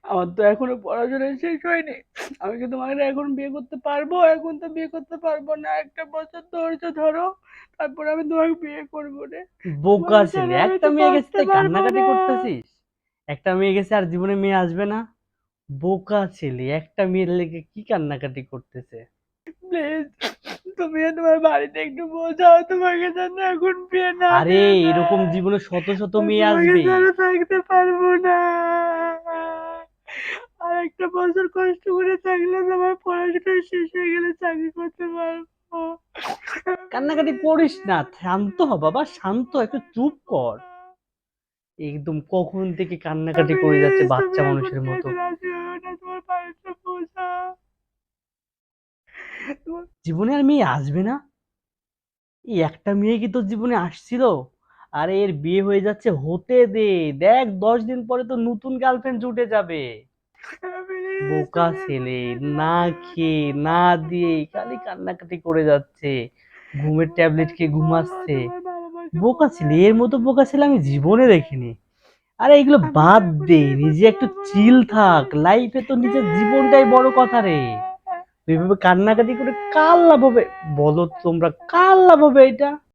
আমার তো এখনো পড়াশোনা শেষ হয়নি। আমি কি তোমাকে এখন বিয়ে করতে পারবো? এখন তো বিয়ে করতে পারবো না। একটা বছর ধৈর্য ধরো, তারপর আমি তোমাকে বিয়ে করবো রে। বোকা তোমাকে ছেলে, ছাড়া আমি একটা তো মেয়ে গেছে বাঁচতে তাই পারবো কান্নাকাটি না। করতেছিস? একটা মেয়ে গেছে আর জীবনে মেয়ে আসবে না? বোকা ছেলে, একটা মেয়ের লেগে কি কান্নাকাটি করতেছে? প্লিজ, তুমি তোমার বাড়িতে একটু বোঝাও তোমাকে যেন এখন বিয়ে না আরে, দিয়ে এরকম দেয়। জীবনে শত শত আমি মেয়ে তোমাকে আসবে। ছাড়া থাকতে পারবো না। আর একটা বছর কষ্ট করে থাকলে তোমার পড়াশোনা শেষ হয়ে গেলে চাকরি করতে পারবো। কান্নাকাটি করিস না, শান্ত হ বাবা, শান্ত, একটু চুপ কর। একদম কখন থেকে কান্নাকাটি করে যাচ্ছে প্লিজ, তুমি বাচ্চা এখন মানুষের মতো। বিয়েতে রাজি হও না, তোমার বাড়িতে বোঝাও। তোমার- জীবনে আর মেয়ে আসবে না? এই একটা মেয়ে কি তোর জীবনে আসছিল? আরে, এর বিয়ে হয়ে যাচ্ছে, হতে দে। দেখ, 10 দিন পরে তো নতুন গার্লফ্রেন্ড জুটে যাবে। প্লিজ, বোকা তুমি এখন ছেলে, বিয়েতে না রাজি হও না, খেয়ে তোমার না বাড়িতে দিয়ে খালি বোঝাও। কান্নাকাটি করে যাচ্ছে। ঘুমের তোমার ট্যাবলেট বাড়িতে খেয়ে বলো, ঘুমাচ্ছে। তোমার বাবা মাকে বোকা বলো ছেলে, এর এখন মতো বোকা বিয়েতে ছেলে আমি রাজি জীবনে হও। দেখিনি। আরে, এগুলো আমি তো বাদ এখন দে, বিয়ে নিজে করতে একটু পারবো না, চিল আমার তো থাক, বয়স লাইফে তো নিজের জীবনটাই বড় কথা রে। তুই এভাবে কান্নাকাটি করে কার লাভ হবে? বলো তোমরা, কার লাভ হবে এটা?